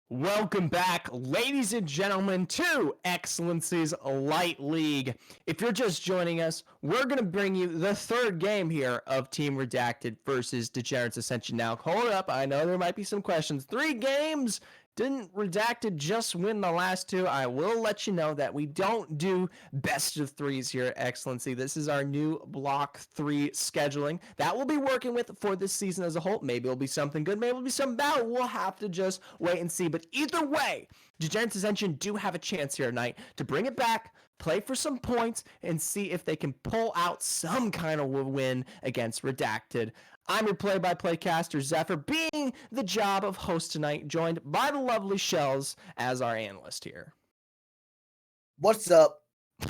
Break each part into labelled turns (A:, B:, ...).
A: Welcome back, ladies and gentlemen, to Excellency's Light League. If you're just joining us, we're going to bring you the third game here of Team Redacted versus Degenerates Ascension. Now, hold up. I know there might be some questions. 3 games. Didn't Redacted just win the last 2? I will let you know that we don't do best of 3s here at Excellency. This is our new Block 3 scheduling that we'll be working with for this season as a whole. Maybe it'll be something good, maybe it'll be something bad. We'll have to just wait and see. But either way, Degenerates Ascension do have a chance here tonight to bring it back, play for some points, and see if they can pull out some kind of win against Redacted. I'm your play-by-play caster, Zephyr, being the job of host tonight, joined by the lovely Shells as our analyst here.
B: What's up?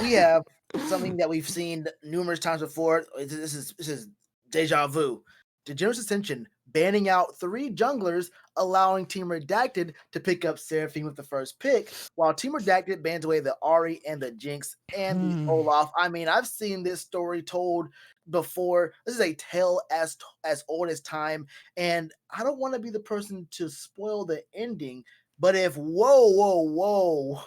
B: We have something that we've seen numerous times before. This is deja vu. Degenerates Ascension banning out 3 junglers, allowing Team Redacted to pick up Seraphine with the first pick, while Team Redacted bans away the Ari and the Jinx and the Olaf. I mean, I've seen this story told before. This is a tale as old as time, and I don't want to be the person to spoil the ending, but if whoa,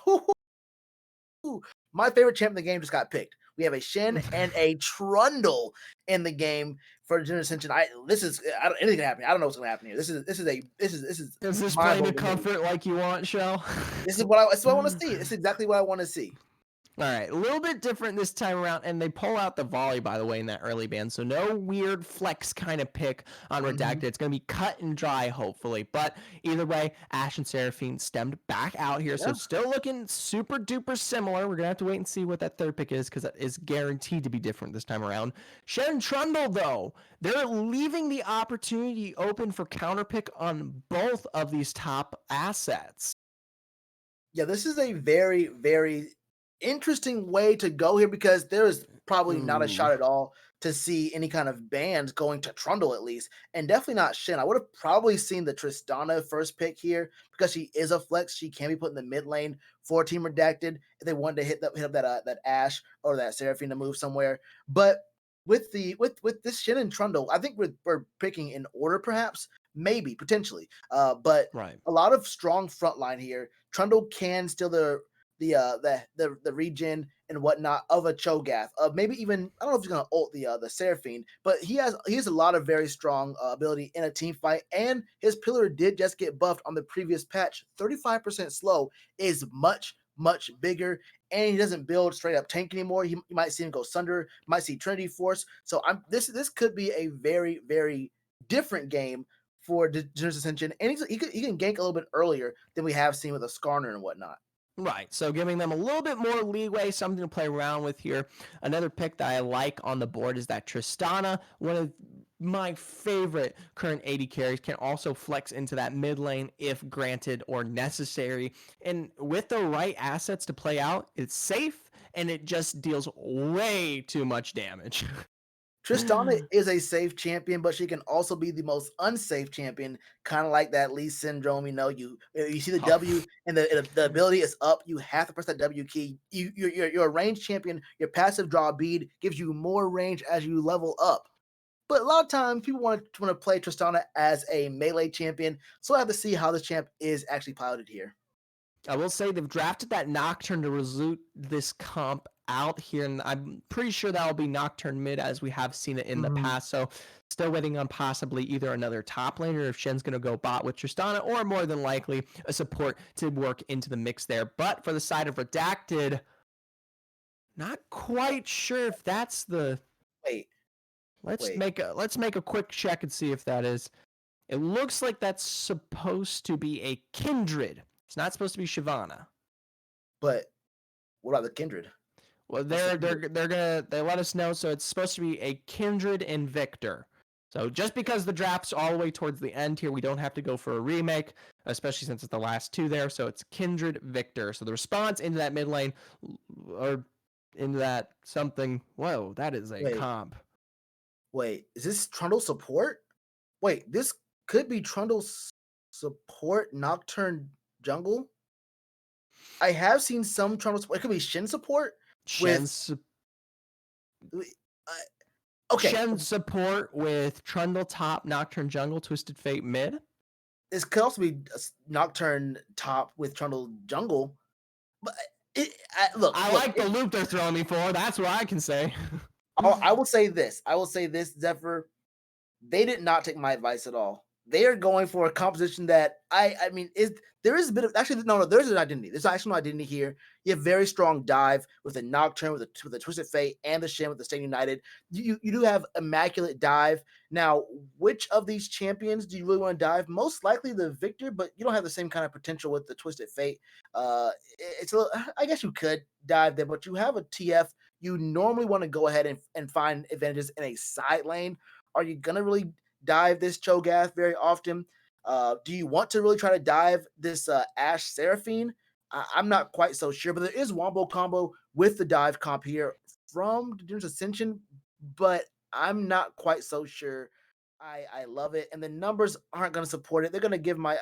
B: my favorite champ in the game just got picked. We have a Shen and a Trundle in the game for Degenerates Ascension. Anything can happen. I don't know what's gonna happen here. This is
A: this playing to comfort like you want, Shell?
B: This is what I want to see. This is exactly what I want to see.
A: All right, a little bit different this time around, and they pull out the volley, by the way, in that early ban, so no weird flex kind of pick on Redacted. It's going to be cut and dry, hopefully, but either way, Ashe and Seraphine stemmed back out here, so still looking super duper similar. We're going to have to wait and see what that third pick is, because that is guaranteed to be different this time around. Shen and Trundle, though, they're leaving the opportunity open for counterpick on both of these top assets.
B: Yeah, this is a very, very interesting way to go here, because there is probably not a shot at all to see any kind of bans going to Trundle, at least, and definitely not Shen. I would have probably seen the Tristana first pick here, because she is a flex. She can be put in the mid lane for Team Redacted if they wanted to hit up that Ashe or that Seraphine to move somewhere. But with this Shen and Trundle, I think we're picking in order, perhaps, maybe, potentially. But a lot of strong front line here. Trundle can steal the regen and whatnot of a Cho'Gath. Maybe even, I don't know if he's gonna ult the Seraphine, but he has a lot of very strong ability in a team fight, and his pillar did just get buffed on the previous patch. 35% slow is much bigger, and he doesn't build straight up tank anymore. You might see him go Sunder, might see Trinity Force. So this could be a very, very different game for Degenerates Ascension, and he can gank a little bit earlier than we have seen with a Skarner and whatnot.
A: Right, so giving them a little bit more leeway, something to play around with here. Another pick that I like on the board is that Tristana, one of my favorite current AD carries, can also flex into that mid lane if granted or necessary. And with the right assets to play out, it's safe and it just deals way too much damage.
B: Tristana is a safe champion, but she can also be the most unsafe champion, kind of like that Lee syndrome. You see the W and the ability is up. You have to press that W key. You're a ranged champion. Your passive draw bead gives you more range as you level up. But a lot of times people want to play Tristana as a melee champion, so I have to see how this champ is actually piloted here.
A: I will say they've drafted that Nocturne to resolve this comp out here, and I'm pretty sure that will be Nocturne mid as we have seen it in the past. So still waiting on possibly either another top laner if Shen's going to go bot with Tristana, or more than likely a support to work into the mix there. But for the side of Redacted, not quite sure if that's the... Let's make a quick check and see if that is. It looks like that's supposed to be a Kindred. It's not supposed to be Shyvana.
B: But what about the Kindred?
A: Well, they let us know, so it's supposed to be a Kindred and Victor. So just because the draft's all the way towards the end here, we don't have to go for a remake, especially since it's the last 2 there. So it's Kindred, Victor. So the response into that mid lane, or into that something. Whoa, that is a comp.
B: Wait, is this Trundle support? Wait, this could be Trundle support Nocturne jungle? I have seen some Trundle support. It could be Shen support.
A: Shen support with Trundle top, Nocturne jungle, Twisted Fate mid.
B: this could also be Nocturne top with Trundle jungle. But look,
A: I like the loop they're throwing me for. That's what I can say.
B: I will say this. I will say this, Zephyr. They did not take my advice at all. They are going for a composition that I mean is there is a bit of actually no there's an identity. There's actually no identity here. You have very strong dive with a Nocturne with a Twisted Fate and the Shin with the Stay United. You do have immaculate dive. Now, which of these champions do you really want to dive? Most likely the Victor, but you don't have the same kind of potential with the Twisted Fate. It's a little, I guess you could dive there, but you have a TF. You normally want to go ahead and find advantages in a side lane. Are you gonna really dive this Cho'Gath very often? Do you want to really try to dive this Ashe Seraphine? I'm not quite so sure, but there is Wombo combo with the dive comp here from Degenerates Ascension, but I'm not quite so sure. I love it, and the numbers aren't going to support it. They're going to give my.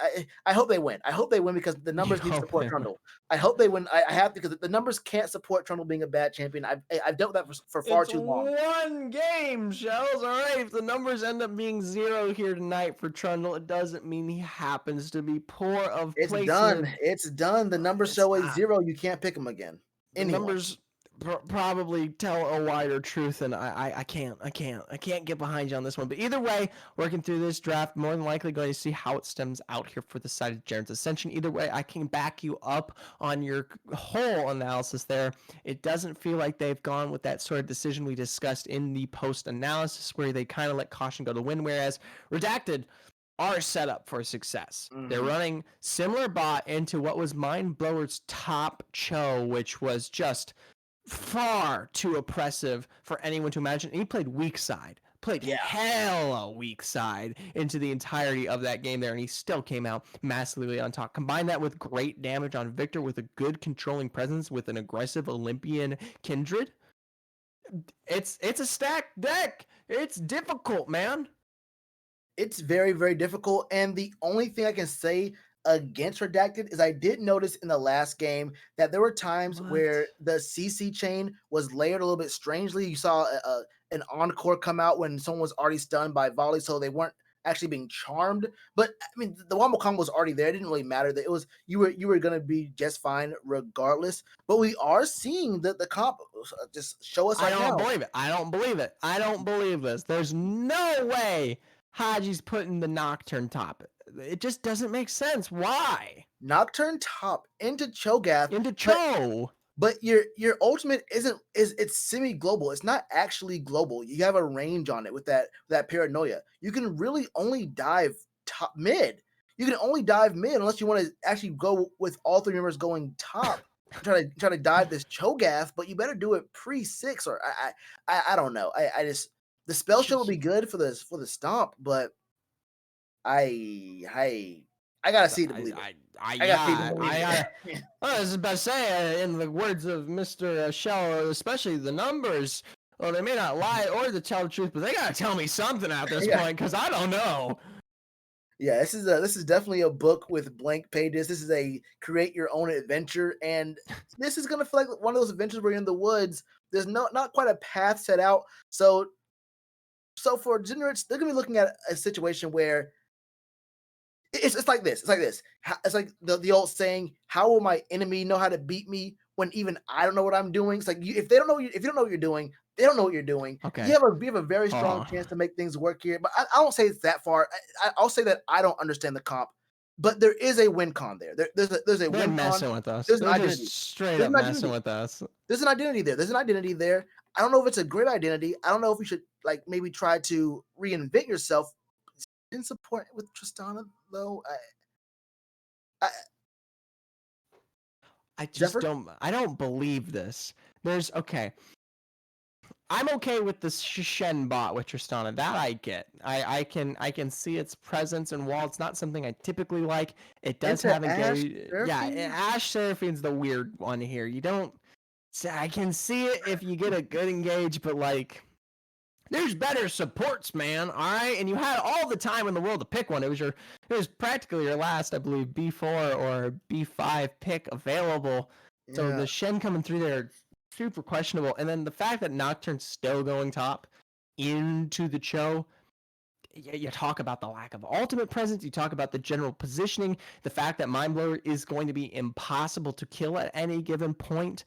B: I hope they win. I hope they win because the numbers need to support Trundle. I hope they win. I have to because the numbers can't support Trundle being a bad champion. I've dealt with that for far
A: It's
B: too long.
A: one game, Shells. All right. If the numbers end up being 0 here tonight for Trundle, it doesn't mean he happens to be poor of
B: It's
A: placement.
B: done. It's done. The numbers
A: It's
B: show a
A: not.
B: 0. You can't pick him again.
A: The
B: Anyone.
A: numbers probably tell a wider truth, and I can't get behind you on this one. But either way, working through this draft, more than likely going to see how it stems out here for the side of Degenerates Ascension. Either way, I can back you up on your whole analysis there. It doesn't feel like they've gone with that sort of decision we discussed in the post analysis, where they kind of let caution go to win, whereas Redacted are set up for success. Mm-hmm. They're running similar bot into what was Mindblower's top Cho, which was just far too oppressive for anyone to imagine. And he played weak side, hella weak side into the entirety of that game there, and he still came out massively on top. Combine that with great damage on Victor with a good controlling presence with an aggressive Olympian Kindred. It's a stacked deck. It's difficult, man.
B: It's very, very difficult. And the only thing I can say against Redacted is I did notice in the last game that there were times where the CC chain was layered a little bit strangely. You saw an encore come out when someone was already stunned by volley, so they weren't actually being charmed. But I mean, the Wombo combo was already there. It didn't really matter. That it was you were going to be just fine regardless. But we are seeing the comp just show us right now.
A: I don't believe it. I don't believe it. I don't believe this. There's no way Haji's putting the Nocturne top. It just doesn't make sense. Why?
B: Nocturne top into Cho'Gath.
A: Into Cho.
B: But your ultimate it's semi-global. It's not actually global. You have a range on it with that paranoia. You can really only dive top mid. You can only dive mid unless you want to actually go with all 3 members going top. try to dive this Cho'Gath, but you better do it pre-6 or I don't know. I just the spell show will be good for the stomp, but I gotta see it to believe it. I
A: was about to say, in the words of Mr. Shell, especially the numbers, well, they may not lie or to tell the truth, but they gotta tell me something at this point because I don't know.
B: Yeah, this is definitely a book with blank pages. This is a create your own adventure, and this is gonna feel like one of those adventures where you're in the woods. There's not quite a path set out. So for Degenerates, they're gonna be looking at a situation where it's like this. It's like this. It's like the old saying, "How will my enemy know how to beat me when even I don't know what I'm doing?" It's like if you don't know what you're doing, they don't know what you're doing.
A: Okay.
B: You have a very strong chance to make things work here. But I don't say it's that far. I'll say that I don't understand the comp, but there is a win con there. There's a
A: They're
B: win
A: messing
B: con.
A: with us.
B: There's
A: an identity. Straight up messing with us.
B: There's an identity there. There's an identity there. I don't know if it's a great identity. I don't know if you should like maybe try to reinvent yourself. Didn't support it with Tristana though.
A: I just don't believe this. I'm okay with the Shen bot with Tristana. That I get. I can see its presence, and while it's not something I typically like, it does have engage. Yeah, Ashe Seraphine's the weird one here. You don't. I can see it if you get a good engage, but like, there's better supports, man. All right, and you had all the time in the world to pick one. It was practically your last, I believe, B4 or B5 pick available. Yeah. So the Shen coming through there, super questionable. And then the fact that Nocturne's still going top into the Cho, you talk about the lack of ultimate presence, you talk about the general positioning, the fact that Mind Blower is going to be impossible to kill at any given point.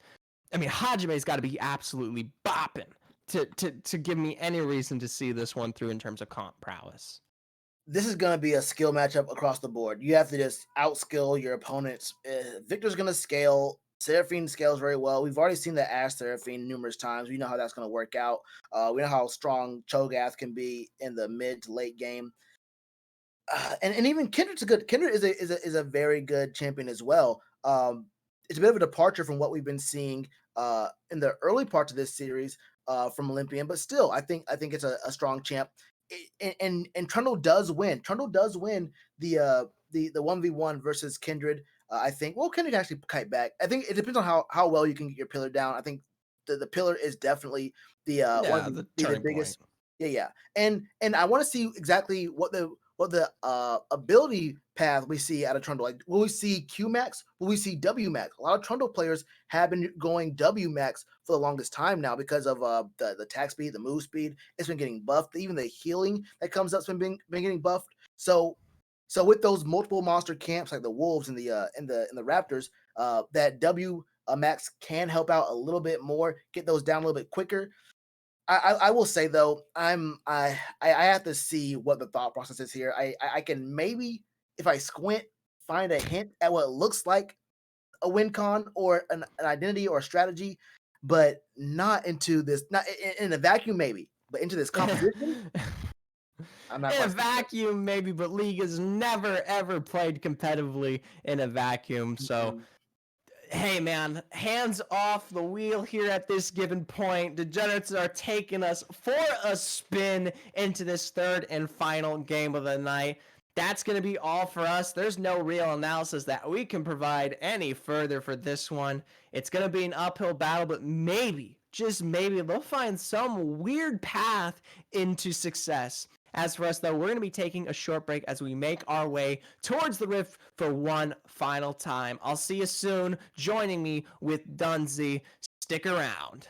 A: I mean, Hajime's got to be absolutely bopping to give me any reason to see this one through in terms of comp prowess.
B: This is going to be a skill matchup across the board. You have to just outskill your opponents. Victor's going to scale. Seraphine scales very well. We've already seen the Ash Seraphine numerous times. We know how that's going to work out. We know how strong Cho'Gath can be in the mid to late game. And even Kindred's good. Kindred is a very good champion as well. It's a bit of a departure from what we've been seeing in the early parts of this series from Olympian, but still, I think it's a strong champ. And Trundle does win. Trundle does win the 1v1 versus Kindred. I think. Well, Kindred actually kite back. I think it depends on how well you can get your pillar down. I think the pillar is definitely the one of the biggest.
A: Point.
B: Yeah. And I want to see exactly what the ability path we see out of Trundle. Like, will we see Q max? Will we see W max? A lot of Trundle players have been going W max for the longest time now because of the attack speed, the move speed. It's been getting buffed. Even the healing that comes up's been getting buffed. So with those multiple monster camps like the wolves and the Raptors, that W max can help out a little bit more, get those down a little bit quicker. I will say though, I have to see what the thought process is here. I can maybe, if I squint, find a hint at what looks like a win con or an identity or a strategy, but not into this. Not in a vacuum, maybe, but into this composition.
A: I'm not in a vacuum, maybe, but League has never ever played competitively in a vacuum. So. Hey man, hands off the wheel here at this given point. Degenerates are taking us for a spin into this third and final game of the night. That's going to be all for us. There's no real analysis that we can provide any further for this one. It's going to be an uphill battle, but maybe, just maybe, they'll find some weird path into success. As for us, though, we're going to be taking a short break as we make our way towards the Rift for one final time. I'll see you soon. Joining me with Dunzy. Stick around.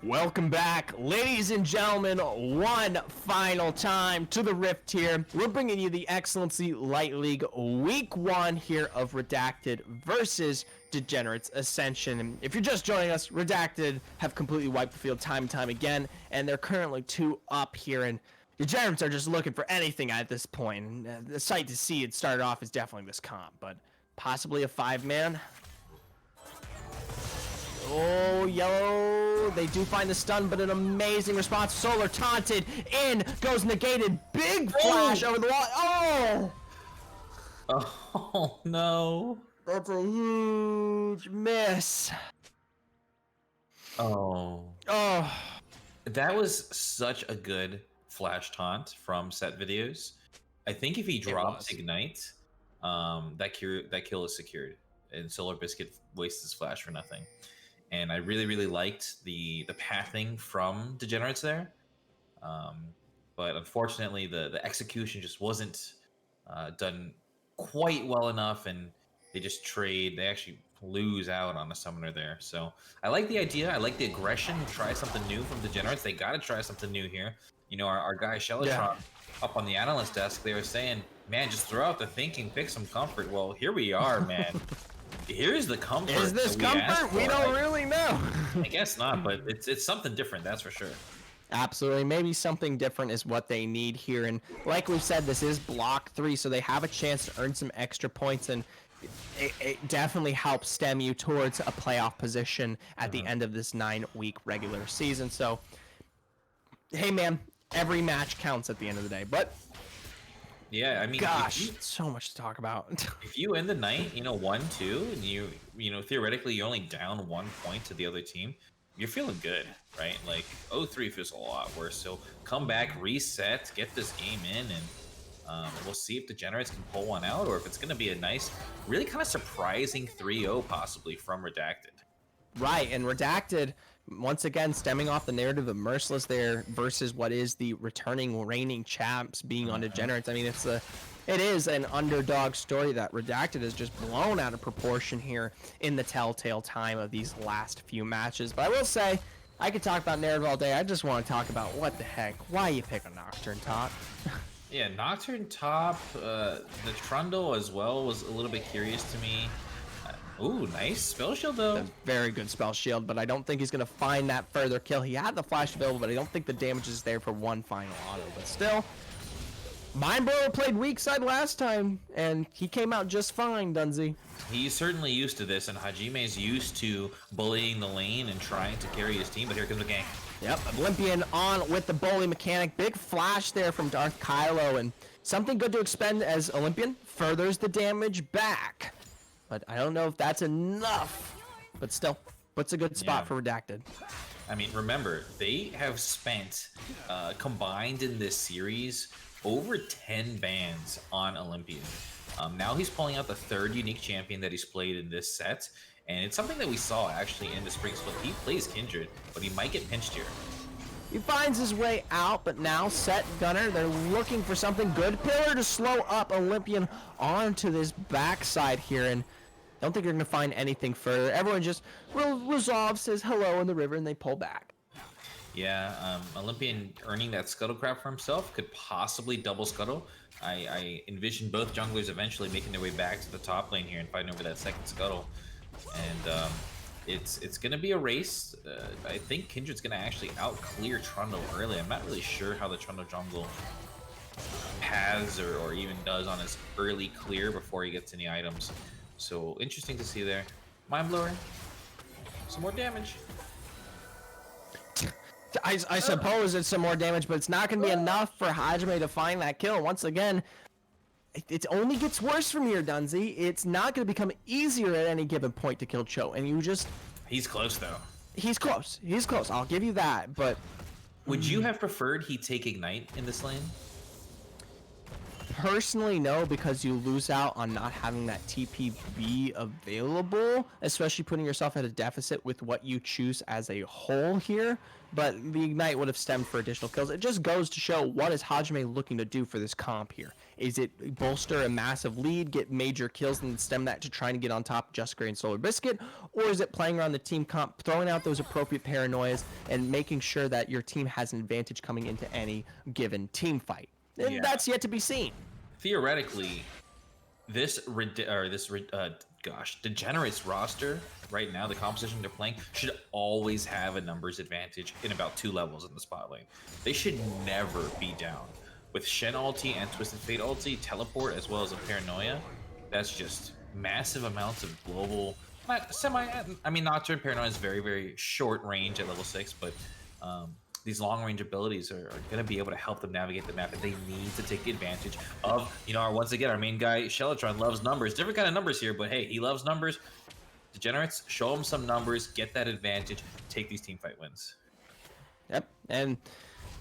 A: Welcome back, ladies and gentlemen, one final time to the Rift here. We're bringing you the Excellency Light League Week 1 here of Redacted versus Degenerates Ascension. And if you're just joining us, Redacted have completely wiped the field time and time again, and they're currently 2 up here, and Degenerates are just looking for anything at this point. And the sight to see it started off is definitely this comp, but possibly a 5-man. Oh, yellow. They do find the stun, but an amazing response. Solar taunted. In goes negated. Big flash over the wall. Oh!
C: Oh, no.
A: That's a huge miss.
C: Oh.
A: Oh.
C: That was such a good flash taunt from Set Videos. I think if he drops Ignite, that kill is secured. And Solar Biscuit wastes his flash for nothing. And I really, really liked the pathing from Degenerates there. But unfortunately, the execution just wasn't done quite well enough, and they just trade. They actually lose out on a summoner there. So I like the idea. I like the aggression. Try something new from Degenerates. They got to try something new here. You know, our guy Shellatron up on the analyst desk, they were saying, man, just throw out the thinking, pick some comfort. Well, here we are, man. Here's the comfort.
A: Is this comfort? We don't really know.
C: I guess not, but it's something different, that's for sure.
A: Absolutely. Maybe something different is what they need here. And like we've said, this is block 3, so they have a chance to earn some extra points, and it definitely helps stem you towards a playoff position at the end of this 9-week regular season. So, hey, man, every match counts at the end of the day. But
C: yeah, I mean,
A: gosh, so much to talk about.
C: If you end the night, 1-2, and you theoretically you're only down 1 point to the other team, you're feeling good, right? Like 0-3 feels a lot worse. So come back, reset, get this game in, and we'll see if Degenerates can pull one out, or if it's going to be a nice, really kind of surprising 3-0 possibly from Redacted.
A: Right, and Redacted, once again, stemming off the narrative of Merciless there versus what is the returning reigning champs being on Degenerates. I mean, it is an underdog story that Redacted is just blown out of proportion here in the telltale time of these last few matches. But I will say, I could talk about narrative all day. I just want to talk about what the heck, why you pick a Nocturne top.
C: Yeah, Nocturne top, the Trundle as well was a little bit curious to me. Ooh, nice spell shield though.
A: A very good spell shield, but I don't think he's going to find that further kill. He had the flash available, but I don't think the damage is there for one final auto. But still, Mindblower played weak side last time, and he came out just fine, Dunzy.
C: He's certainly used to this, and Hajime's used to bullying the lane and trying to carry his team, but here comes the gank.
A: Yep, Olympian on with the bully mechanic. Big flash there from Darth Kylo, and something good to expend as Olympian furthers the damage back. But I don't know if that's enough, but still, puts a good spot for Redacted.
C: I mean, remember, they have spent, combined in this series, over 10 bans on Olympian. Now he's pulling out the 3rd unique champion that he's played in this set, and it's something that we saw actually in the spring split. He plays Kindred, but he might get pinched here.
A: He finds his way out, but now Set Gunner, they're looking for something good. Pillar to slow up Olympian onto this backside here, and I don't think you're going to find anything further. Everyone just resolves, says hello in the river, and they pull back.
C: Yeah, Olympian earning that Scuttlecraft for himself could possibly double Scuttle. I envision both junglers eventually making their way back to the top lane here and fighting over that second Scuttle. And it's going to be a race. I think Kindred's going to actually out-clear Trundle early. I'm not really sure how the Trundle jungle has or even does on his early clear before he gets any items. So interesting to see there. Mind Blower, some more damage.
A: I suppose it's some more damage, but it's not going to be enough for Hajime to find that kill. Once again, it only gets worse from here, Dunzy. It's not going to become easier at any given point to kill Cho, and you just...
C: He's close, though.
A: He's close. He's close. I'll give you that, but...
C: Would you have preferred he take Ignite in this lane?
A: Personally, no, because you lose out on not having that TPB available, especially putting yourself at a deficit with what you choose as a whole here. But the Ignite would have stemmed for additional kills. It just goes to show what is Hajime looking to do for this comp here. Is it bolster a massive lead, get major kills, and stem that to trying to get on top of Just Gray and Solar Biscuit? Or is it playing around the team comp, throwing out those appropriate paranoias, and making sure that your team has an advantage coming into any given team fight? And that's yet to be seen.
C: Theoretically, Degenerates roster right now, the composition they're playing should always have a numbers advantage in about 2 levels in the spot lane. They should never be down. With Shen ulti and Twisted Fate ulti, teleport, as well as a paranoia, that's just massive amounts of global, not Nocturne Paranoia is very, very short range at level 6, but these long range abilities are going to be able to help them navigate the map, and they need to take advantage of, once again, our main guy, Shellatron, loves numbers. Different kind of numbers here, but hey, he loves numbers. Degenerates, show him some numbers, get that advantage, take these team fight wins.
A: Yep, and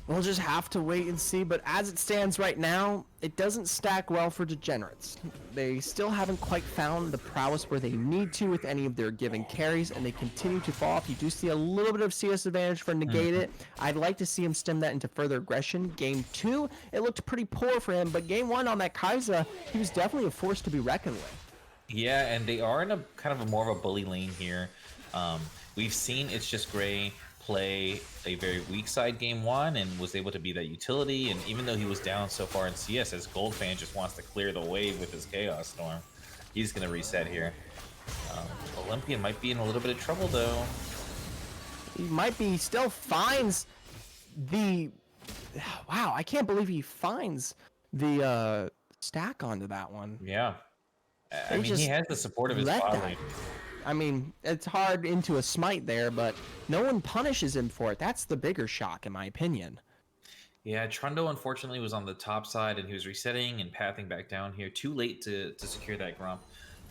A: we'll just have to wait and see, but as it stands right now, it doesn't stack well for Degenerates. They still haven't quite found the prowess where they need to with any of their given carries, and they continue to fall off. You do see a little bit of CS advantage for Negate It. I'd like to see him stem that into further aggression. Game 2, it looked pretty poor for him, but Game 1 on that Kai'Sa, he was definitely a force to be reckoned with.
C: Yeah, and they are in a kind of a more of a bully lane here. We've seen It's Just Gray play a very weak side Game 1 and was able to be that utility, and even though he was down so far in CS, as Goldfan just wants to clear the wave with his Chaos Storm, he's going to reset here. Olympian might be in a little bit of trouble though.
A: He might be, still finds the, wow, I can't believe he finds the stack onto that one.
C: Yeah, I mean, he has the support of his bot lane.
A: I mean, it's hard into a smite there, but no one punishes him for it. That's the bigger shock, in my opinion.
C: Yeah, Trundle unfortunately was on the top side, and he was resetting and pathing back down here. Too late to secure that Grump.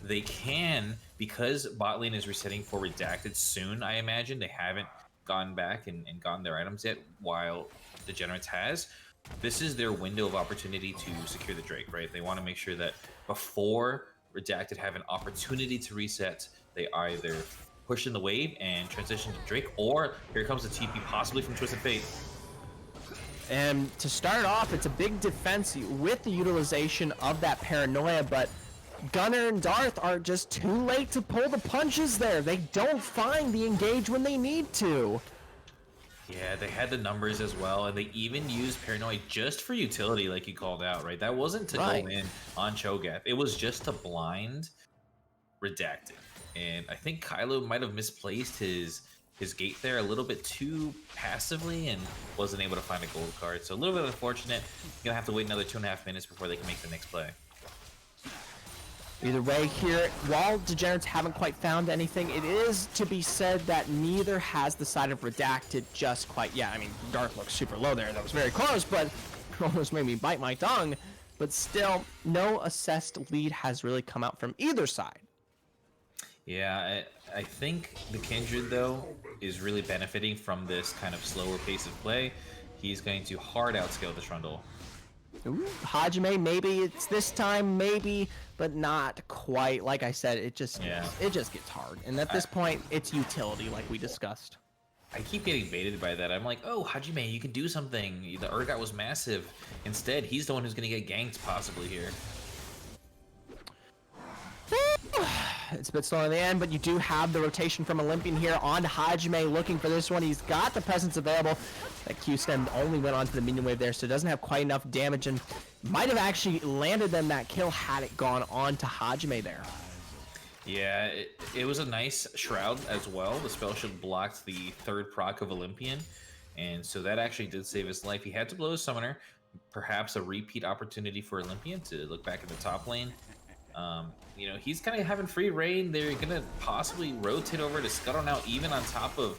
C: They can, because bot lane is resetting for Redacted soon, I imagine. They haven't gone back and gotten their items yet, while Degenerates has. This is their window of opportunity to secure the Drake, right? They want to make sure that before Redacted have an opportunity to reset, they either push in the wave and transition to Drake, or here comes the TP, possibly from Twisted Fate.
A: And to start off, it's a big defense with the utilization of that paranoia, but Gunnar and Darth are just too late to pull the punches there. They don't find the engage when they need to.
C: Yeah, they had the numbers as well, and they even used Paranoia just for utility, like you called out, right? That wasn't to go in on Cho'Gath. It was just to blind Redacted. And I think Kylo might have misplaced his gate there a little bit too passively and wasn't able to find a gold card. So a little bit unfortunate. You're going to have to wait another 2.5 minutes before they can make the next play.
A: Either way here, while Degenerates haven't quite found anything, it is to be said that neither has the side of Redacted just quite yet. I mean, Dark looks super low there. That was very close, but almost made me bite my tongue. But still, no assessed lead has really come out from either side.
C: Yeah, I think the Kindred, though, is really benefiting from this kind of slower pace of play. He's going to hard outscale the Trundle.
A: Ooh, Hajime, maybe it's this time, maybe, but not quite. Like I said, it just gets hard. And at this point, it's utility, like we discussed.
C: I keep getting baited by that. I'm like, oh, Hajime, you can do something. The Urgot was massive. Instead, he's the one who's going to get ganked possibly here.
A: It's a bit slow in the end, but you do have the rotation from Olympian here on Hajime looking for this one. He's got the presence available. That Q stem only went onto the minion wave there, so it doesn't have quite enough damage, and might have actually landed them that kill had it gone on to Hajime there.
C: Yeah, it was a nice Shroud as well. The spell shield blocked the third proc of Olympian, and so that actually did save his life. He had to blow his summoner. Perhaps a repeat opportunity for Olympian to look back in the top lane. You know, he's kind of having free reign. They're gonna possibly rotate over to Scuttle now, even on top of,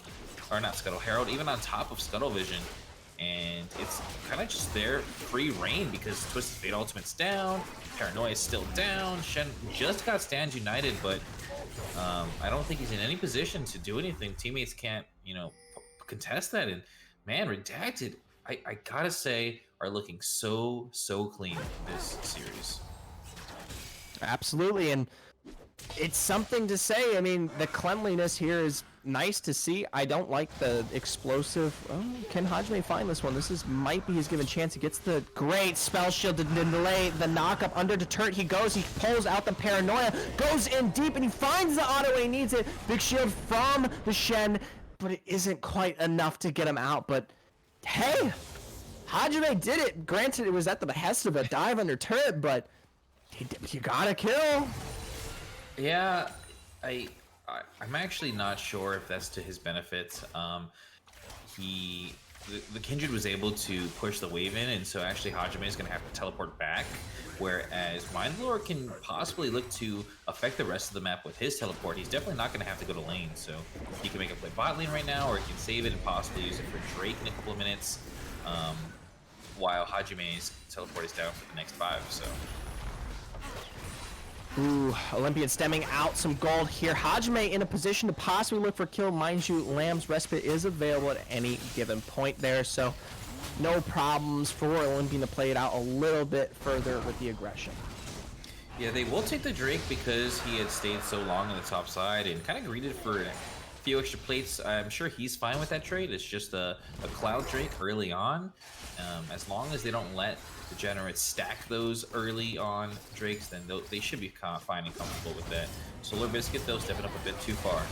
C: or not Scuttle, Herald, even on top of Scuttle Vision, and it's kind of just their free reign because Twisted Fate ultimate's down, Paranoia is still down, Shen just got stands united, but I don't think he's in any position to do anything. Teammates can't, you know, contest that, and man, Redacted, I gotta say, are looking so clean this series.
A: Absolutely, and it's something to say. I mean, the cleanliness here is nice to see. I don't like the explosive. Oh, can Hajime find this one? This might be his given chance. He gets the great spell shield to delay the knock up under the turret. He goes, he pulls out the paranoia, goes in deep, and he finds the auto when he needs it. Big shield from the Shen, but it isn't quite enough to get him out. But hey, Hajime did it. Granted, it was at the behest of a dive under turret, but you gotta kill.
C: Yeah, I'm actually not sure if that's to his benefit. The Kindred was able to push the wave in, and so actually Hajime is going to have to teleport back, whereas Mindlord can possibly look to affect the rest of the map with his teleport. He's definitely not going to have to go to lane, so he can make a play bot lane right now, or he can save it and possibly use it for Drake in a couple of minutes, while Hajime's teleport is down for the next 5, so...
A: Ooh, Olympian stemming out some gold here. Hajime in a position to possibly look for kill. Mind you, Lamb's Respite is available at any given point there, so no problems for Olympian to play it out a little bit further with the aggression.
C: Yeah, they will take the Drake because he had stayed so long on the top side and kind of greeted for a few extra plates. I'm sure he's fine with that trade. It's just a Cloud Drake early on. As long as they don't let Degenerates stack those early on Drakes, then they should be fine and comfortable with that. Solar Biscuit, though, stepping up a bit too far.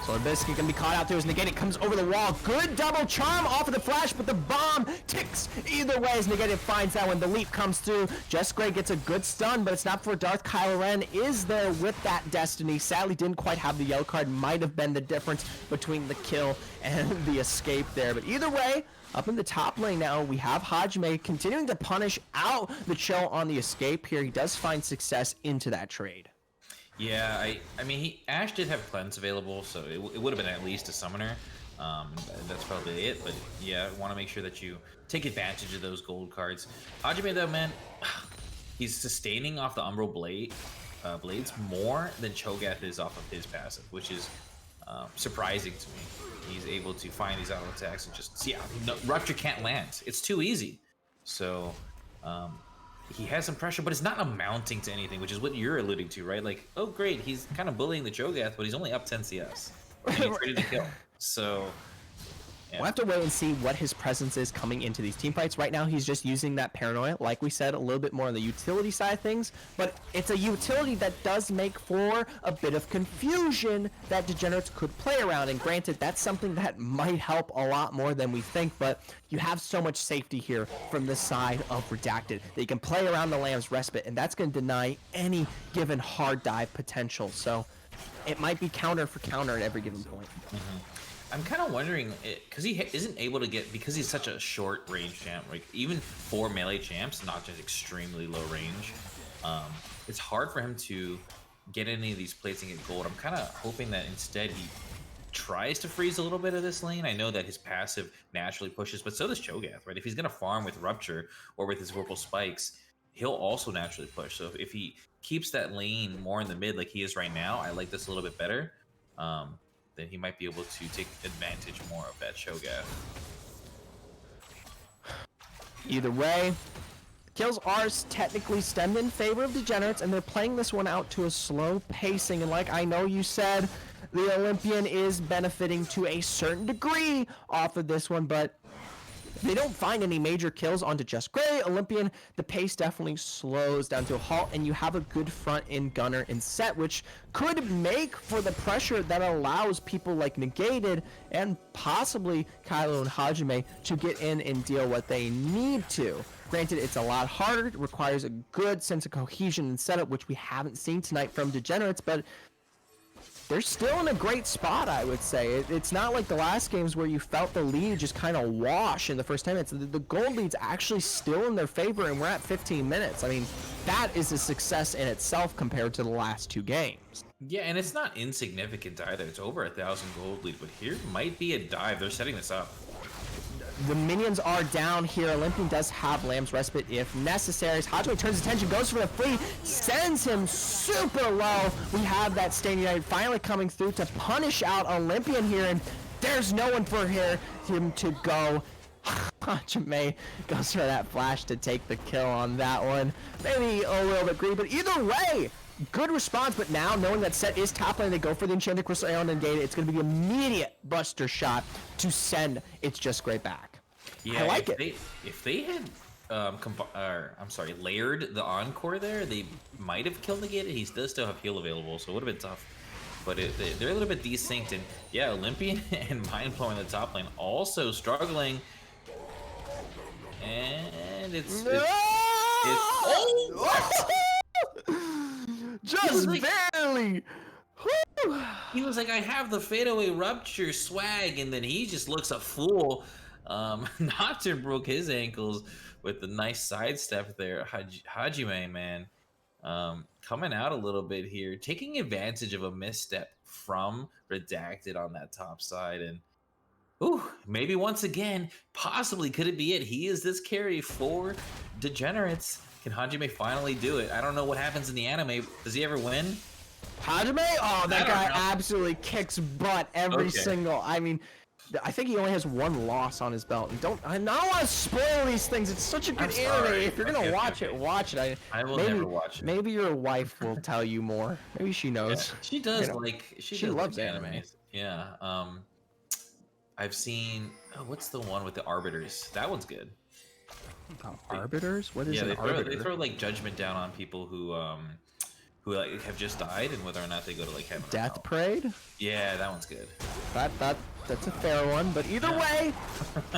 A: Solar Biscuit gonna be caught out there as Negated comes over the wall. Good double charm off of the flash, but the bomb ticks either way as Negated finds that when the leap comes through. Just Grey gets a good stun, but it's not for Darth. Kylo Ren is there with that Destiny. Sadly, didn't quite have the yellow card. Might have been the difference between the kill and the escape there. But either way, up in the top lane now, we have Hajime continuing to punish out the Chill on the escape here. He does find success into that trade.
C: Yeah, I mean, Ash did have cleanse available, so it would have been at least a summoner. That's probably it, but yeah, I want to make sure that you take advantage of those gold cards. Hajime, though, man, he's sustaining off the Umbral blades more than Cho'Gath is off of his passive, which is surprising to me. He's able to find these auto attacks and just see, no, Rupture can't land. It's too easy. So he has some pressure, but it's not amounting to anything, which is what you're alluding to, right? Like, oh great, he's kind of bullying the Cho'Gath, but he's only up 10 CS. And he's ready to kill. So yeah.
A: We'll have to wait and see what his presence is coming into these team fights. Right now, he's just using that paranoia, like we said, a little bit more on the utility side of things. But it's a utility that does make for a bit of confusion that Degenerates could play around. And granted, that's something that might help a lot more than we think. But you have so much safety here from the side of Redacted that you can play around the Lamb's Respite, and that's going to deny any given hard dive potential. So it might be counter for counter at every given point.
C: I'm kind of wondering, because he isn't able to get, because he's such a short range champ, like even for melee champs, not just extremely low range, it's hard for him to get any of these plates and get gold. I'm kind of hoping that instead he tries to freeze a little bit of this lane. I know that his passive naturally pushes, but so does Cho'Gath, right? If he's going to farm with Rupture or with his Vorpal Spikes, he'll also naturally push. So if he keeps that lane more in the mid like he is right now, I like this a little bit better. Then he might be able to take advantage more of that Cho'Gath. Either
A: way, kills are technically stemmed in favor of Degenerates, and they're playing this one out to a slow pacing. And like I know you said, the Olympian is benefiting to a certain degree off of this one, but they don't find any major kills onto Just Grey. Olympian, the pace definitely slows down to a halt, and you have a good front end gunner in set, which could make for the pressure that allows people like Negated and possibly Kylo and Hajime to get in and deal what they need to. Granted, it's a lot harder. It requires a good sense of cohesion and setup, which we haven't seen tonight from Degenerates, but they're still in a great spot, I would say. It's not like the last games where you felt the lead just kind of wash in the first 10 minutes. The gold lead's actually still in their favor, and we're at 15 minutes. I mean, that is a success in itself compared to the last 2 games.
C: Yeah, and it's not insignificant either. It's over 1,000 gold lead, but here might be a dive. They're setting this up.
A: The minions are down here. Olympian does have Lamb's Respite if necessary. Hajime turns attention, goes for the free, sends him super low. We have that Stand United finally coming through to punish out Olympian here, and there's no one for him to go. Hajime goes for that flash to take the kill on that one. Maybe a little bit greedy, but either way, good response, but now knowing that Set is top lane, they go for the Enchanted Crystal Arrow and negate it. It's going to be the immediate Buster shot to send It's Just Great back.
C: Yeah,
A: I like it.
C: If they had, layered the Encore there, they might have kill negated. He does still have heal available, so it would have been tough. But they're a little bit desynced, and yeah, Olympian and Mindblower in the top lane also struggling. And it's
A: just barely.
C: He was like, I have the fadeaway rupture swag, and then he just looks a fool. Nocturne broke his ankles with the nice sidestep there. Hajime, man, coming out a little bit here, taking advantage of a misstep from Redacted on that top side, and ooh, maybe once again, possibly could it be it? He is this carry for Degenerates. Can Hajime finally do it? I don't know what happens in the anime. Does he ever win?
A: Hajime? Oh, that guy absolutely kicks butt every single. I mean, I think he only has one loss on his belt. And I don't want to spoil these things. It's such a good anime. If you're gonna watch it, watch it.
C: I will never watch it.
A: Maybe your wife will tell you more. Maybe she knows.
C: Yeah, she does she
A: loves anime.
C: Yeah. I've seen. Oh, what's the one with the arbiters? That one's good.
A: Arbiters? What is an arbiter?
C: They throw like judgment down on people who like have just died, and whether or not they go to like heaven.
A: Death Parade?
C: Yeah, that one's good.
A: That's a fair one, but either way,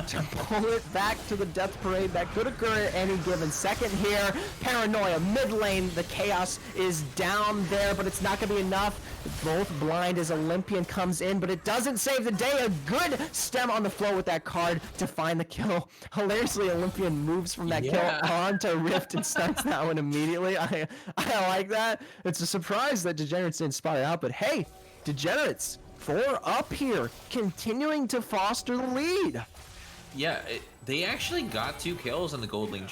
A: to pull it back to the Death Parade, that could occur at any given second here. Paranoia, mid lane, the chaos is down there, but it's not going to be enough. Both blind as Olympian comes in, but it doesn't save the day. A good stem on the flow with that card to find the kill. Hilariously, Olympian moves from that kill onto Rift and starts that one immediately. I like that. It's a surprise that Degenerates didn't spot it out, but hey, Degenerates 4 up here, continuing to foster the lead.
C: Yeah, they actually got 2 kills, and the gold lead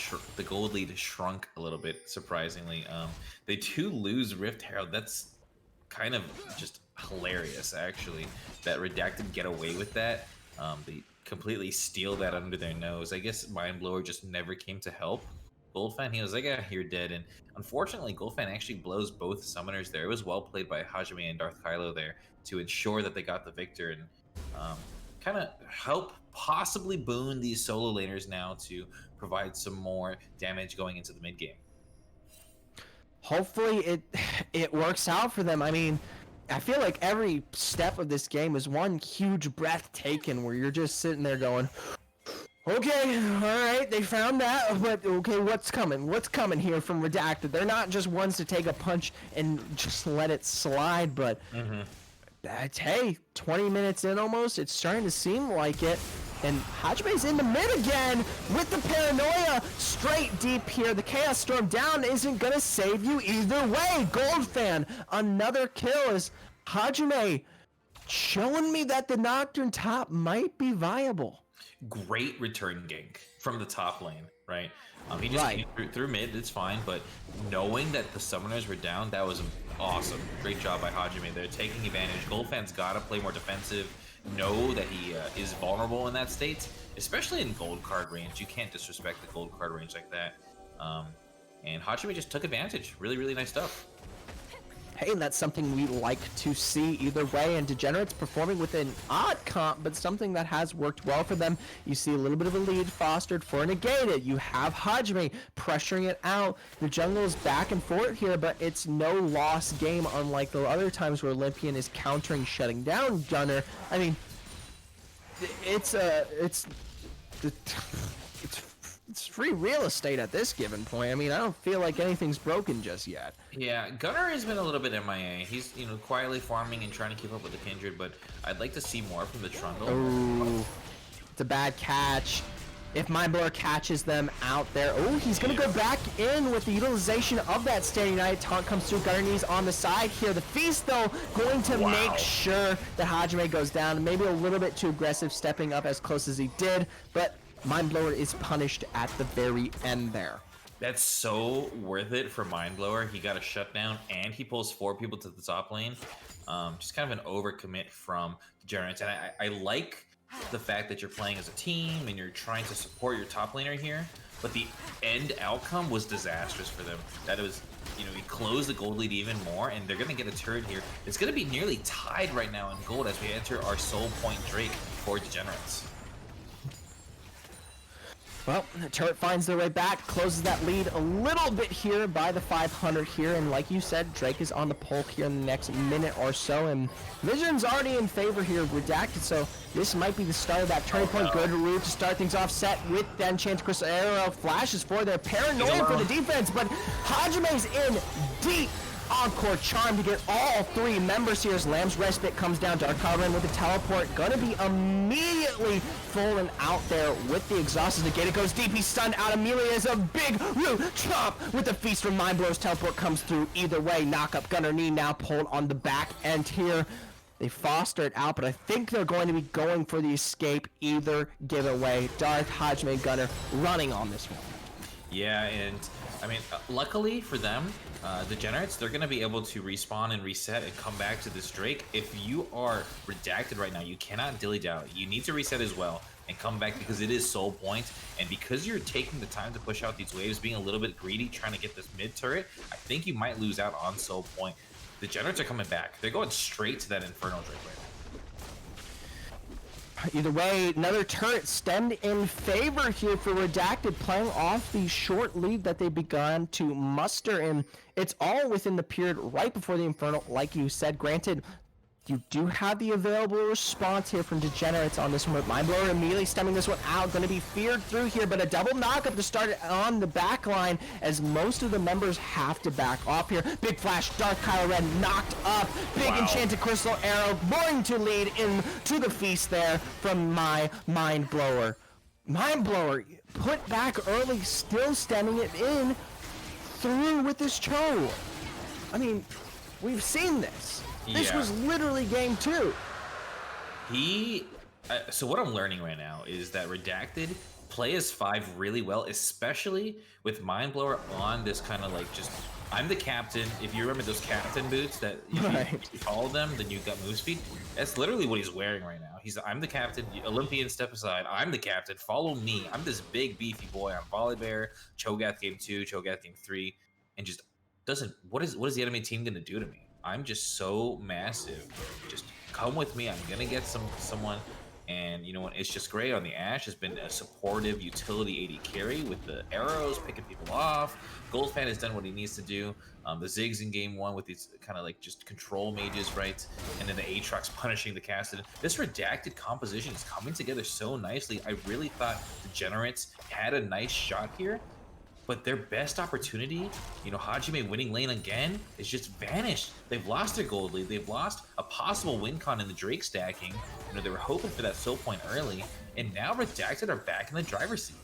C: shrunk a little bit, surprisingly. They do lose Rift Herald. That's kind of just hilarious, actually, that Redacted get away with that. They completely steal that under their nose. I guess Mindblower just never came to help Goldfan. He was like, you're dead. And unfortunately, Goldfan actually blows both summoners there. It was well played by Hajime and Darth Kylo there to ensure that they got the victor and kind of help possibly boon these solo laners now to provide some more damage going into the mid game.
A: Hopefully it works out for them. I mean, I feel like every step of this game is one huge breath taken where you're just sitting there going, okay, all right, they found that, but okay, what's coming? What's coming here from Redacted? They're not just ones to take a punch and just let it slide, but hey, 20 minutes in almost, it's starting to seem like it. And Hajime's in the mid again with the Paranoia straight deep here. The Chaos Storm down isn't going to save you either way. Goldfan, another kill as Hajime showing me that the Nocturne top might be viable.
C: Great return gank from the top lane, right? He just came through mid, it's fine, but knowing that the summoners were down, that was awesome. Great job by Hajime there, taking advantage. Goldfan's got to play more defensive, know that he is vulnerable in that state, especially in gold card range. You can't disrespect the gold card range like that. And Hajime just took advantage. Really, really nice stuff.
A: Hey, and that's something we like to see either way, and Degenerates performing with an odd comp, but something that has worked well for them. You see a little bit of a lead fostered for Negated. You have Hajime pressuring it out. The jungle is back and forth here, but it's no loss game, unlike the other times where Olympian is countering, shutting down Gunner. I mean, it's free real estate at this given point. I mean, I don't feel like anything's broken just yet.
C: Yeah, Gunner has been a little bit MIA. He's, quietly farming and trying to keep up with the Kindred, but I'd like to see more from the Trundle.
A: Ooh, it's a bad catch. If Mindblower catches them out there. Oh, he's going to go back in with the utilization of that Standing Knight. Taunt comes through. Gunner knees on the side here. The Feast, though, going to make sure that Hajime goes down. Maybe a little bit too aggressive, stepping up as close as he did, but Mindblower is punished at the very end there.
C: That's so worth it for Mindblower. He got a shutdown and he pulls 4 people to the top lane. Just kind of an overcommit from Degenerates. And I like the fact that you're playing as a team and you're trying to support your top laner here. But the end outcome was disastrous for them. That was we close the gold lead even more, and they're gonna get a turret here. It's gonna be nearly tied right now in gold as we enter our soul point Drake for Degenerates.
A: Well, the turret finds their way back, closes that lead a little bit here by the 500 here, and like you said, Drake is on the pole here in the next minute or so, and Vision's already in favor here of Redacted, so this might be the start of that turning point. Good route to start things off, set with the Enchanted Crystal Arrow, flashes for their paranoia for the defense, but Hajime's in deep. Encore charm to get all three members here as Lamb's Respite comes down. Dark Carbon with the teleport. Gonna be immediately full and out there with the exhaust as the gate. It goes deep. He's stunned out immediately as a big root chomp with the feast from Mind Blow's teleport comes through. Either way, knock up Gunner Knee now pulled on the back end here. They foster it out, but I think they're going to be going for the escape either giveaway. Dark, Hajime, Gunner running on this one.
C: Yeah, and I mean, luckily for them, Degenerates, they're going to be able to respawn and reset and come back to this Drake. If you are Redacted right now, you cannot dilly-dally. You need to reset as well and come back because it is soul point. And because you're taking the time to push out these waves, being a little bit greedy, trying to get this mid turret, I think you might lose out on soul point. Degenerates are coming back. They're going straight to that Inferno Drake right now.
A: Either way, another turret stemmed in favor here for Redacted, playing off the short lead that they begun to muster, and it's all within the period right before the Inferno, like you said. Granted, you do have the available response here from Degenerates on this one, but Mindblower immediately stemming this one out. Going to be feared through here, but a double knockup to start it on the back line as most of the members have to back off here. Big Flash, Dark Kylo Ren knocked up. Big Enchanted Crystal Arrow going to lead into the feast there from my Mindblower. Mindblower put back early, still stemming it in through with this Cho. I mean, we've seen this. This was literally game 2.
C: So what I'm learning right now is that Redacted play as 5 really well, especially with Mindblower on this kind of like just, I'm the captain. If you remember those captain boots that if you follow them, then you got move speed. That's literally what he's wearing right now. I'm the captain. Olympian, step aside. I'm the captain. Follow me. I'm this big beefy boy on Volibear, Cho'Gath game 2, Cho'Gath game 3, and just doesn't. What is the enemy team gonna do to me? I'm just so massive. Just come with me. I'm gonna get someone, and you know what? It's just great. On the Ashe has been a supportive utility AD carry with the arrows picking people off. Goldfan has done what he needs to do. The Ziggs in game 1 with these kind of like just control mages, right? And then the Aatrox punishing the Casted. This Redacted composition is coming together so nicely. I really thought Degenerates had a nice shot here, but their best opportunity, Hajime winning lane again, is just vanished. They've lost their gold lead. They've lost a possible win con in the Drake stacking. They were hoping for that soul point early, and now Redacted are back in the driver's seat.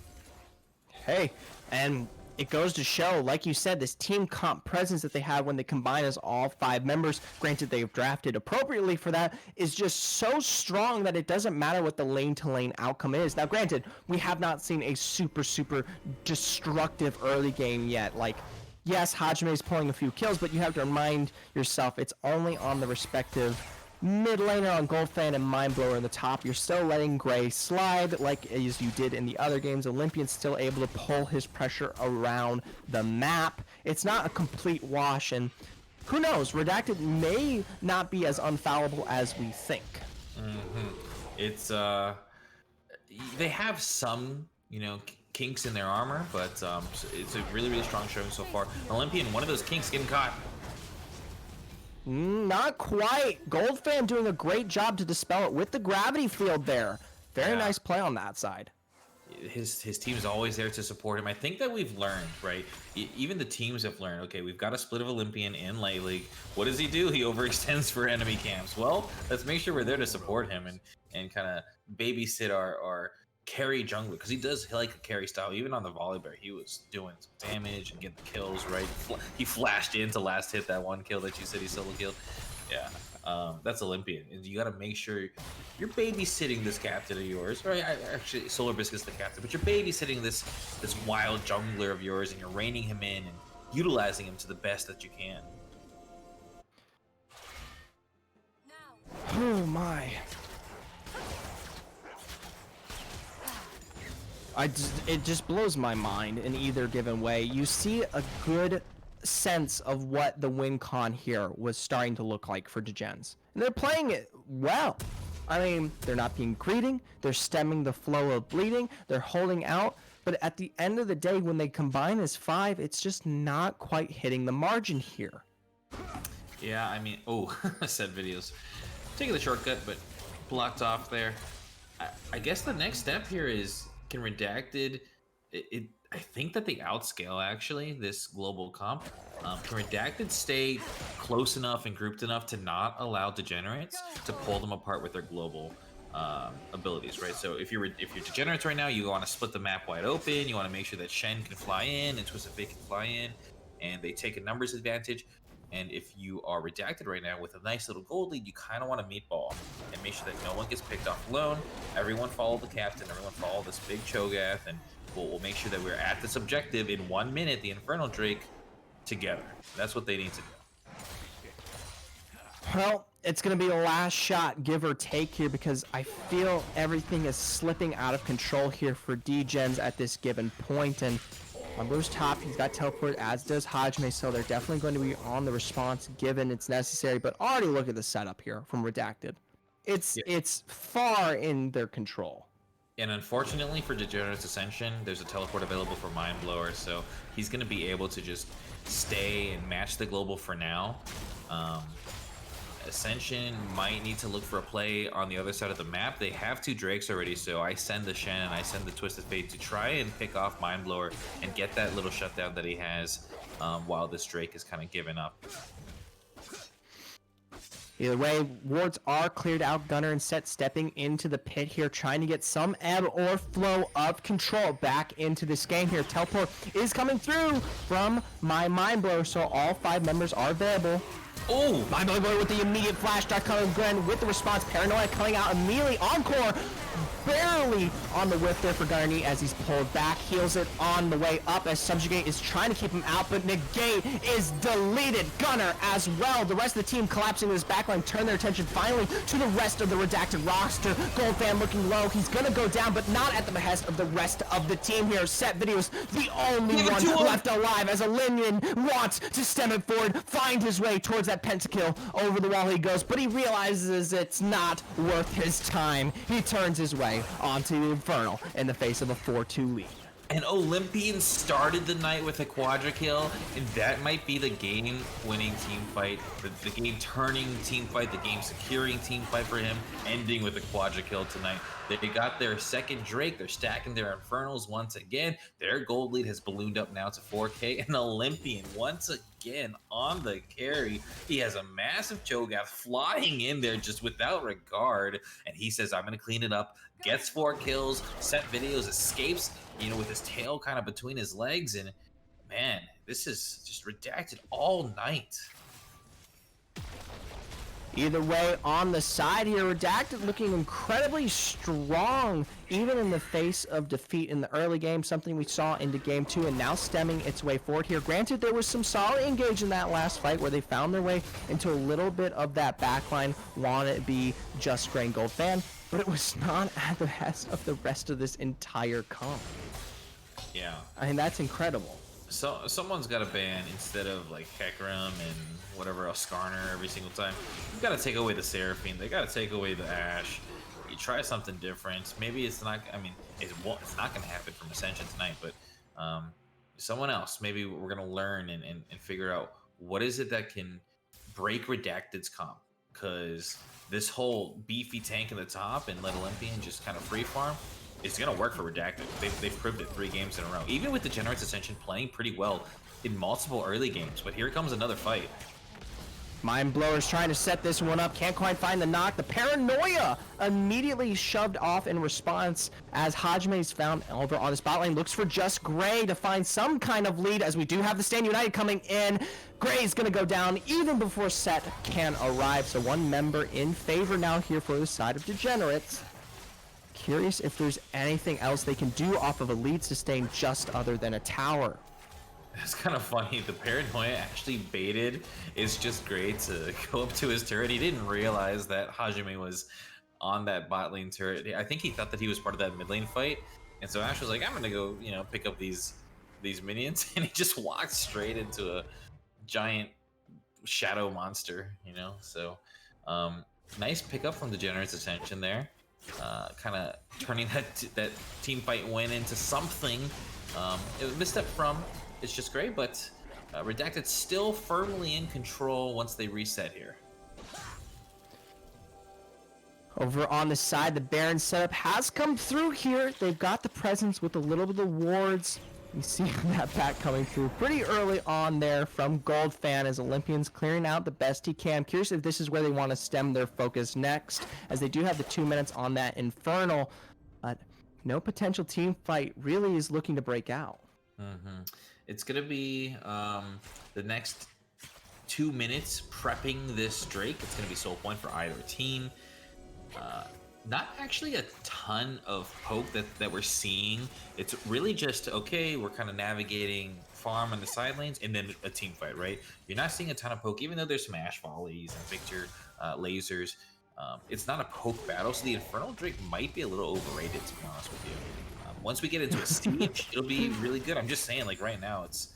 A: Hey, and it goes to show, like you said, this team comp presence that they have when they combine as all 5 members, granted they've drafted appropriately for that, is just so strong that it doesn't matter what the lane-to-lane outcome is. Now, granted, we have not seen a super destructive early game yet. Like, yes, Hajime is pulling a few kills, but you have to remind yourself it's only on the respective mid laner on Goldfan and Mindblower in the top. You're still letting Gray slide like as you did in the other games. Olympian's still able to pull his pressure around the map. It's not a complete wash, and who knows, Redacted may not be as unfallible as we think.
C: It's they have some kinks in their armor, but it's a really strong showing so far. Olympian, one of those kinks getting caught.
A: Not quite. Goldfan doing a great job to dispel it with the gravity field there. Very nice play on that side.
C: His team's always there to support him. I think that we've learned, right? Even the teams have learned, okay, we've got a split of Olympian in late league. What does he do? He overextends for enemy camps. Well, let's make sure we're there to support him and kind of babysit our carry jungler, because he does like a carry style. Even on the Volibear, he was doing some damage and getting the kills, right? He flashed in to last hit that one kill that you said he solo killed. Yeah, that's Olympian, and you got to make sure you're babysitting this captain of yours. Right? Actually, Solar Biscuit's the captain, but you're babysitting this wild jungler of yours, and you're reining him in and utilizing him to the best that you can.
A: Oh my. It just blows my mind in either given way. You see a good sense of what the win con here was starting to look like for Degens. And they're playing it well. I mean, they're not being greedy, they're stemming the flow of bleeding, they're holding out, but at the end of the day, when they combine as 5, it's just not quite hitting the margin here.
C: Yeah, I mean, oh, said videos. Taking the shortcut, but blocked off there. I guess the next step here is, can Redacted, I think that they outscale, actually, this global comp. Can Redacted stay close enough and grouped enough to not allow Degenerates to pull them apart with their global abilities, right? So if you're Degenerates right now, you want to split the map wide open. You want to make sure that Shen can fly in and Twisted Fate can fly in, and they take a numbers advantage. And if you are Redacted right now with a nice little gold lead, you kind of want to meatball and make sure that no one gets picked off alone. Everyone follow the captain. Everyone follow this big Cho'Gath, and we'll make sure that we're at this objective in 1 minute, the Infernal Drake, together. That's what they need to do.
A: Well, it's going to be a last shot, give or take here, because I feel everything is slipping out of control here for Degens at this given point. And Lumber's top, he's got teleport, as does Hajime, so they're definitely going to be on the response given it's necessary. But already look at the setup here from Redacted. It's far in their control.
C: And unfortunately for Degenerates Ascension, there's a teleport available for Mind Blower, so he's going to be able to just stay and match the global for now. Ascension might need to look for a play on the other side of the map. They have 2 Drakes already, so I send the Shen and I send the Twisted Fate to try and pick off Mind Blower and get that little shutdown that he has while this Drake is kind of giving up.
A: Either way, wards are cleared out. Gunner and Set stepping into the pit here, trying to get some ebb or flow of control back into this game here. Teleport is coming through from my Mind Blower, so all 5 members are available.
C: Oh!
A: Mind Blower with the immediate flash dot coming Gren with the response. Paranoia coming out immediately. Encore barely on the whiff there for Gunner as he's pulled back. Heals it on the way up as Subjugate is trying to keep him out, but Negate is deleted. Gunner as well. The rest of the team collapsing this backline turn their attention finally to the rest of the Redacted roster. Goldfan looking low. He's gonna go down, but not at the behest of the rest of the team here. Set Videos, the only one left alive as Alinian wants to stem it forward, find his way towards that pentakill. Over the wall he goes, but he realizes it's not worth his time. He turns his way onto the Infernal in the face of a 4-2 lead.
C: And Olympian started the night with a quadra kill, and that might be the game-winning team fight, the game-turning team fight, the game-securing team fight for him, ending with a quadra kill tonight. They got their second Drake, they're stacking their Infernals once again, their gold lead has ballooned up now to 4K, and Olympian once again on the carry. He has a massive Cho'Gath flying in there just without regard, and he says, I'm gonna clean it up, gets 4 kills, Set Videos escapes, you know, with his tail kind of between his legs, and man, this is just Redacted all night.
A: Either way, on the side here, Redacted looking incredibly strong, even in the face of defeat in the early game, something we saw into game 2, and now stemming its way forward here. Granted, there was some solid engage in that last fight where they found their way into a little bit of that backline, wanted to be just Gray and Gold fan, but it was not at the behest of the rest of this entire comp.
C: Yeah.
A: I mean, that's incredible.
C: So someone's got to ban instead of like Hecarim and whatever else, Skarner every single time. You've got to take away the Seraphine. They got to take away the Ashe. You try something different. Maybe it's not. I mean, it's not going to happen from Ascension tonight. But someone else. Maybe we're going to learn and figure out what is it that can break Redacted's comp. Because this whole beefy tank in the top and let Olympian just kind of free farm. It's going to work for Redacted. They've proved it 3 games in a row. Even with the Degenerates Ascension playing pretty well in multiple early games. But here comes another fight.
A: Mind Blower's trying to set this one up. Can't quite find the knock. The Paranoia immediately shoved off in response as Hajime's found over on the spot lane. Looks for just Gray to find some kind of lead as we do have the Stand United coming in. Gray's going to go down even before Set can arrive. So 1 member in favor now here for the side of Degenerates. Curious if there's anything else they can do off of a lead sustain just other than a tower.
C: It's kind of funny. The Paranoia actually baited It's Just Great to go up to his turret. He didn't realize that Hajime was on that bot lane turret. I think he thought that he was part of that mid lane fight. And so Ash was like, I'm going to go, you know, pick up these minions. And he just walked straight into giant shadow monster, you know. So nice pickup from Degenerates Ascension there, kind of turning that team fight win into something. It was a misstep from It's Just Great, but Redacted still firmly in control once they reset here.
A: Over on the side, the Baron setup has come through here. They've got the presence with a little bit of wards. You see that back coming through pretty early on there from Goldfan as Olympians clearing out the best he can. I'm curious if this is where they want to stem their focus next, as they do have the 2 minutes on that Infernal. But no potential team fight really is looking to break out.
C: It's going to be the next 2 minutes prepping this Drake. It's going to be sole point for either team. Not actually a ton of poke that we're seeing. It's really just, okay, we're kind of navigating farm on the side lanes and then a team fight, right? You're not seeing a ton of poke, even though there's some Ash Volleys and Victor lasers. It's not a poke battle, so the Infernal Drake might be a little overrated, to be honest with you. Once we get into a siege, it'll be really good. I'm just saying, like right now, it's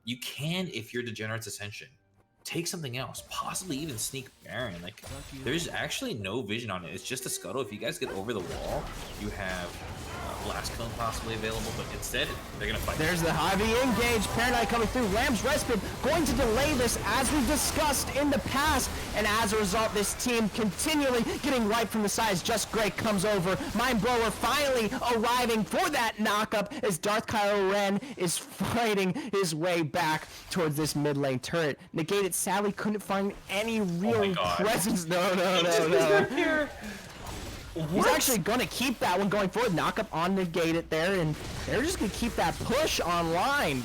C: you can, if you're Degenerates Ascension, take something else, possibly even sneak Baron. Like, there's actually no vision on it. It's just a scuttle. If you guys get over the wall, you have Blast Cone possibly available, but instead, they're going to fight.
A: There's the heavy engage. Paradise coming through. Lamb's Respite going to delay this, as we've discussed in the past. And as a result, this team continually getting right from the sides. Just Great comes over. Mind Blower finally arriving for that knockup as Darth Kylo Ren is fighting his way back towards this mid lane turret. Negated sadly couldn't find any real presence. No. He's actually going to keep that one going forward. Knock up on Negated there, and they're just going to keep that push online.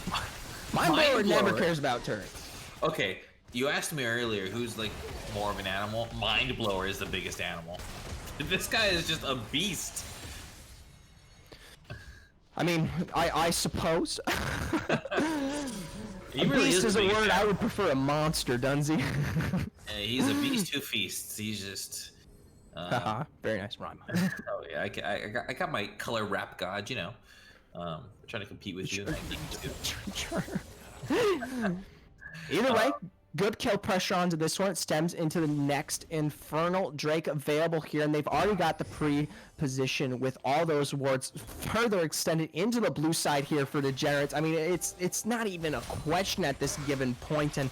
A: Mind Blower never cares about turrets.
C: Okay, you asked me earlier who's like more of an animal. Mind Blower is the biggest animal. This guy is just a beast.
A: I mean, I suppose.
C: He really
A: beast is a word.
C: animal.
A: I would prefer a monster, Dunsey.
C: Yeah, he's a beast who feasts. He's just...
A: Very nice rhyme.
C: Oh yeah, I got my color rap god, you know, trying to compete with you.
A: Sure. Either way, good kill pressure onto this one. It stems into the next Infernal Drake available here, and they've already got the pre-position with all those wards further extended into the blue side here for Degenerates. I mean, it's not even a question at this given point, and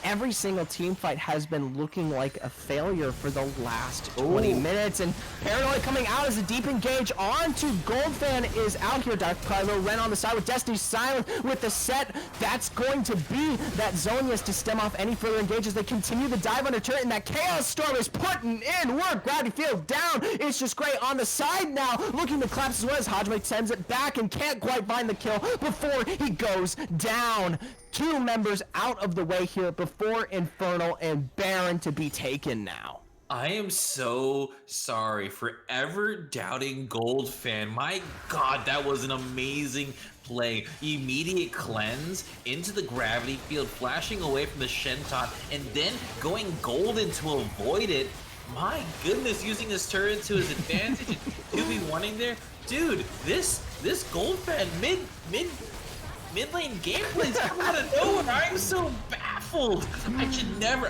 A: every single team fight has been looking like a failure for the last 20 minutes. And Paranoid coming out as a deep engage onto Goldfan is out here. Dark Kylo Ren on the side with Destiny's Silent with the set. That's going to be that Zonius to stem off any further engages. They continue the dive under turret, and that Chaos Storm is putting in work. Gravity Field down. It's Just Great on the side now, looking to collapse as well as Hajime sends it back and can't quite find the kill before he goes down. 2 members out of the way here before Infernal and Baron to be taken now.
C: I am so sorry for ever doubting Goldfan. My God, that was an amazing play. Immediate cleanse into the gravity field, flashing away from the Shenton, and then going golden to avoid it. My goodness, using his turret to his advantage and 2v1ing there. Dude, this Goldfan mid lane gameplay is coming out of nowhere. I'm so baffled.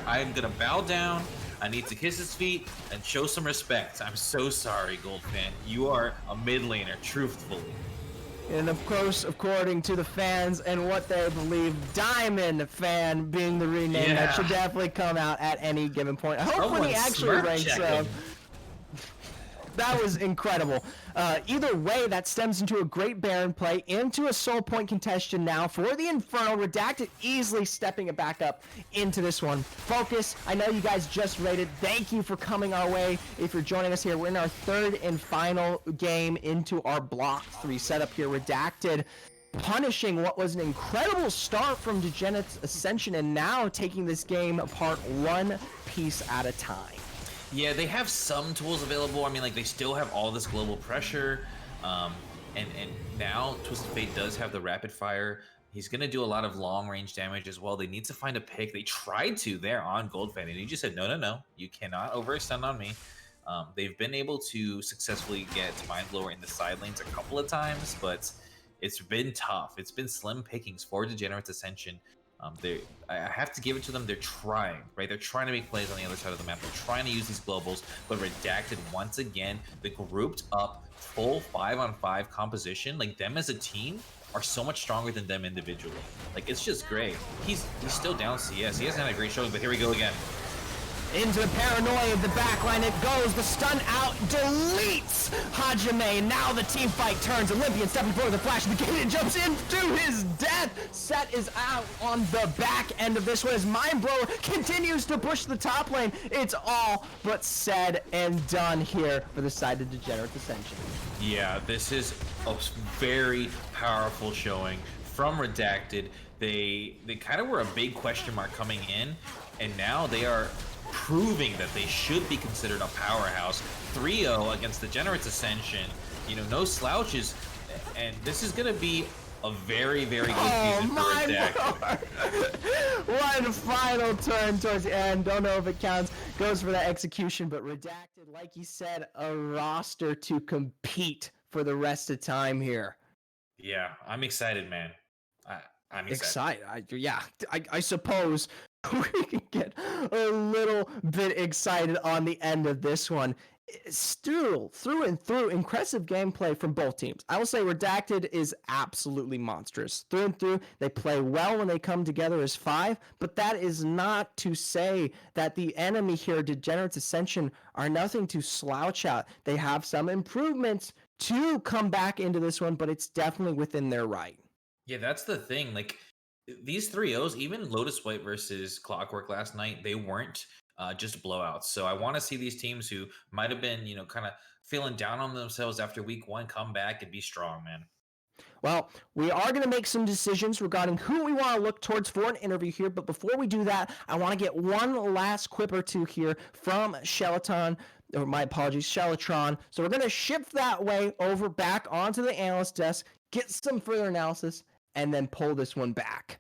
C: I'm gonna bow down. I need to kiss his feet and show some respect. I'm so sorry, Goldfan. You are a mid laner, truthfully.
A: And of course, according to the fans and what they believe, Diamond Fan being the rename, that should definitely come out at any given point. I hope when he actually ranks up. That was incredible. Either way, that stems into a great Baron play, into a soul point contestation now for the Infernal. Redacted easily stepping it back up into this one. Focus, I know you guys just rated. Thank you for coming our way. If you're joining us here, we're in our 3rd and final game into our Block 3 setup here. Redacted punishing what was an incredible start from Degenerates Ascension, and now taking this game apart one piece at a time.
C: Yeah, they have some tools available. I mean, like, they still have all this global pressure. And now Twisted Fate does have the rapid fire. He's going to do a lot of long-range damage as well. They need to find a pick. They tried to there on Goldfan, and he just said, no. You cannot overextend on me. They've been able to successfully get Mind Blower in the side lanes a couple of times, but it's been tough. It's been slim pickings for Degenerates Ascension. I have to give it to them. They're trying, right? They're trying to make plays on the other side of the map. They're trying to use these globals, but Redacted once again, the grouped up full 5-on-5 composition, like them as a team are so much stronger than them individually. Like it's just great. He's still down CS. He hasn't had a great showing, but here we go again.
A: Into the paranoia of the backline it goes. The stun out deletes Hajime. Now the team fight turns. Olympian stepping forward, the flash of the gate and jumps into his death. Set is out on the back end of this one as Mindblower continues to push the top lane. It's all but said and done here for the side of Degenerates Ascension.
C: Yeah, this is a very powerful showing from Redacted. They kind of were a big question mark coming in, and now they are proving that they should be considered a powerhouse. 3-0 against the Degenerates Ascension. You know, no slouches, and this is going to be a very, very good season for Redacted.
A: One final turn towards the end. Don't know if it counts. Goes for that execution, but Redacted, like you said, a roster to compete for the rest of time here.
C: Yeah, I'm excited, man. I'm excited.
A: I suppose we can get a little bit excited on the end of this one. Still, through and through, impressive gameplay from both teams. I will say Redacted is absolutely monstrous. Through and through, they play well when they come together as 5, but that is not to say that the enemy here, Degenerates Ascension, are nothing to slouch at. They have some improvements to come back into this one, but it's definitely within their right.
C: Yeah, that's the thing. Like these 3-0s, even Lotus White versus Clockwork last night, they weren't just blowouts. So I want to see these teams who might have been, kind of feeling down on themselves after week 1 come back and be strong, man.
A: Well, we are going to make some decisions regarding who we want to look towards for an interview here. But before we do that, I want to get one last quip or two here from Shelatron. So we're going to shift that way over back onto the analyst desk, get some further analysis, and then pull this one back.